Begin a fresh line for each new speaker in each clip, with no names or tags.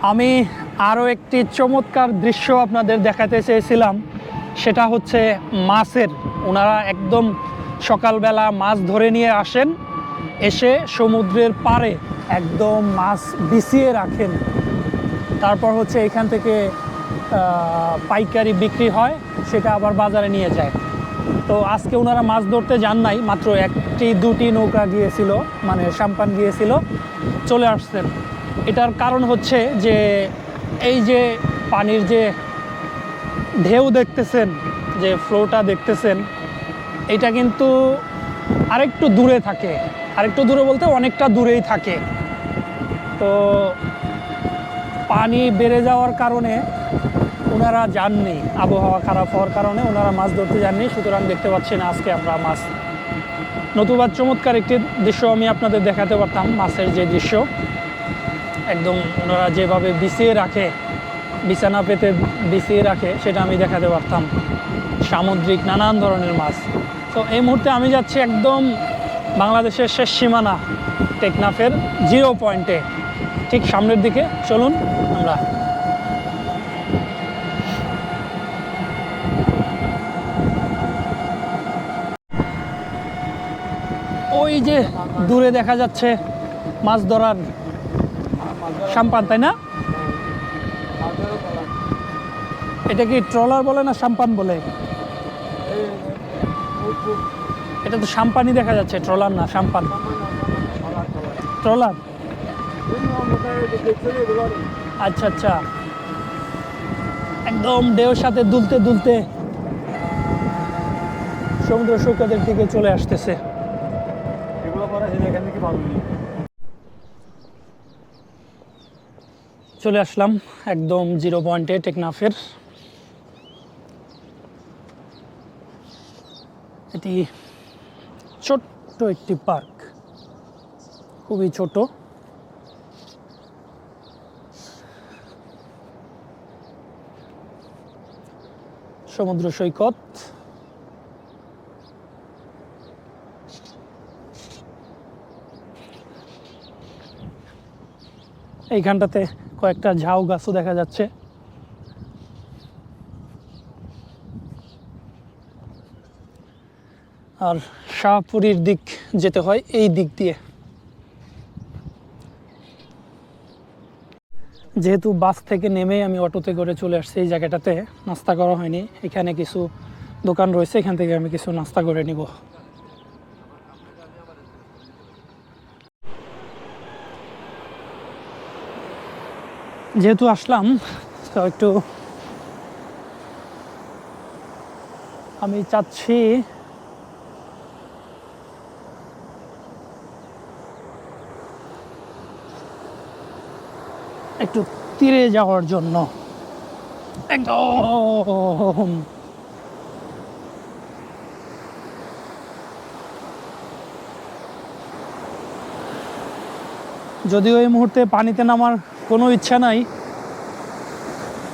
আমি আরও একটি চমৎকার দৃশ্য আপনাদের দেখাতে চেয়েছিলাম, সেটা হচ্ছে মাছের। ওনারা একদম সকালবেলা মাছ ধরে নিয়ে আসেন, এসে সমুদ্রের পাড়ে একদম মাছ বিছিয়ে রাখেন। তারপর হচ্ছে এখান থেকে পাইকারি বিক্রি হয়, সেটা আবার বাজারে নিয়ে যায়। তো আজকে ওনারা মাছ ধরতে যান নাই, মাত্র একটি দুটি নৌকা গিয়েছিল, মানে সাম্পান গিয়েছিল, চলে আসছেন। এটার কারণ হচ্ছে যে এই যে পানির যে ঢেউ দেখতেছেন, যে ফ্লোটা দেখতেছেন, এটা কিন্তু আরেকটু দূরে থাকে, আরেকটু দূরে বলতে অনেকটা দূরেই থাকে। তো পানি বেড়ে যাওয়ার কারণে ওনারা যাননি, আবহাওয়া খারাপ হওয়ার কারণে ওনারা মাছ ধরতে যাননি। সুতরাং দেখতে পাচ্ছেন আজকে আমরা মাছ, নতুবা চমৎকার একটি দৃশ্য আমি আপনাদের দেখাতে পারতাম। মাছের যে দৃশ্য একদম ওনারা যেভাবে বিছিয়ে রাখে, বিছানা পেতে বিছিয়ে রাখে, সেটা আমি দেখাতে পারতাম। সামুদ্রিক নানান ধরনের মাছ। তো এই মুহূর্তে আমি যাচ্ছি একদম বাংলাদেশের শেষ সীমানা, টেকনাফের 0 পয়েন্টে, ঠিক সামনের দিকে। চলুন আমরা। ওই যে দূরে দেখা যাচ্ছে মাছ ধরার সাম্পান, তাই না? এটা কি ট্রলার বলে না সাম্পান বলে? এটা তো সাম্পানই দেখা যাচ্ছে, ট্রলার না, সাম্পান। ট্রলার, আচ্ছা আচ্ছা। একদম ঢেউর সাথে দুলতে দুলতে সমুদ্র সৈকতের দিকে চলে আসতেছে। চলে আসলাম একদম 0 পয়েন্টে, টেকনাফের। এটি ছোট্ট একটি পার্ক, খুবই ছোট। সমুদ্র সৈকত, এইখানটাতে কয়েকটা ঝাউ গাছও দেখা যাচ্ছে। আর শাহপুরীর দিক যেতে হয় এই দিক দিয়ে। যেহেতু বাস থেকে নেমেই আমি অটোতে করে চলে আসছি এই জায়গাটাতে, নাস্তা করা হয়নি। এখানে কিছু দোকান রয়েছে, এখান থেকে আমি কিছু নাস্তা করে নিব। যেহেতু আসলাম, তো একটু আমি চাচ্ছি একটু তীরে যাওয়ার জন্য। একদম যদিও এই মুহূর্তে পানিতে নামার কোনো ইচ্ছা নাই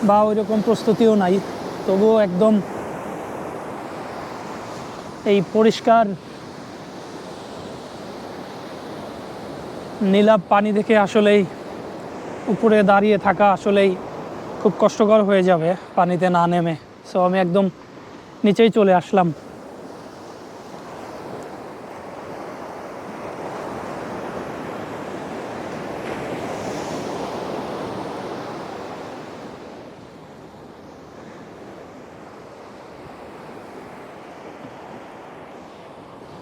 বা ওইরকম প্রস্তুতিও নাই, তবুও একদম এই পরিষ্কার নীলাভ পানি দেখে আসলেই উপরে দাঁড়িয়ে থাকা আসলেই খুব কষ্টকর হয়ে যাবে পানিতে না নেমে। সো আমি একদম নিচেই চলে আসলাম।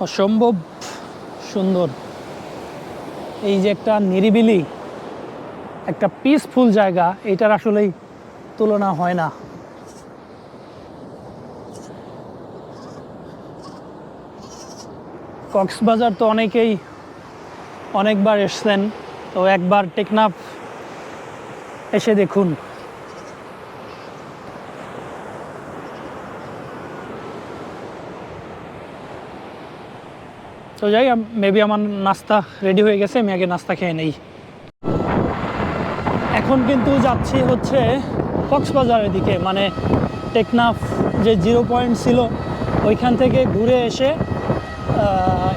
অসম্ভব সুন্দর, এই যে একটা নিরিবিলি, একটা পিসফুল জায়গা, এটার আসলেই তুলনা হয় না। কক্সবাজার তো অনেকেই অনেকবার এসছেন, তো একবার টেকনাফ এসে দেখুন। তো যাই, মেবি আমার নাস্তা রেডি হয়ে গেছে, আমি আগে নাস্তা খেয়ে নেই। এখন কিন্তু যাচ্ছি হচ্ছে কক্সবাজারের দিকে, মানে টেকনাফ যে 0 পয়েন্ট ছিল ওইখান থেকে ঘুরে এসে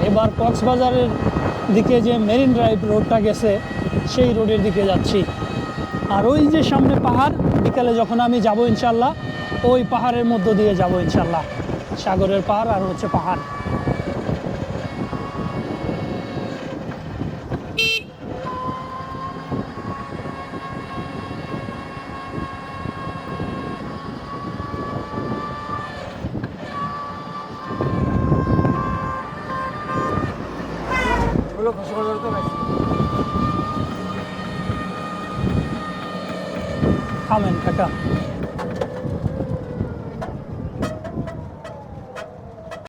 এবার কক্সবাজারের দিকে যে মেরিন ড্রাইভ রোডটা গেছে সেই রোডের দিকে যাচ্ছি। আর ওই যে সামনে পাহাড়, বিকালে যখন আমি যাব ইনশাল্লাহ ওই পাহাড়ের মধ্য দিয়ে যাব ইনশাল্লাহ। সাগরের পার আর হচ্ছে পাহাড়। থামেন কাকা।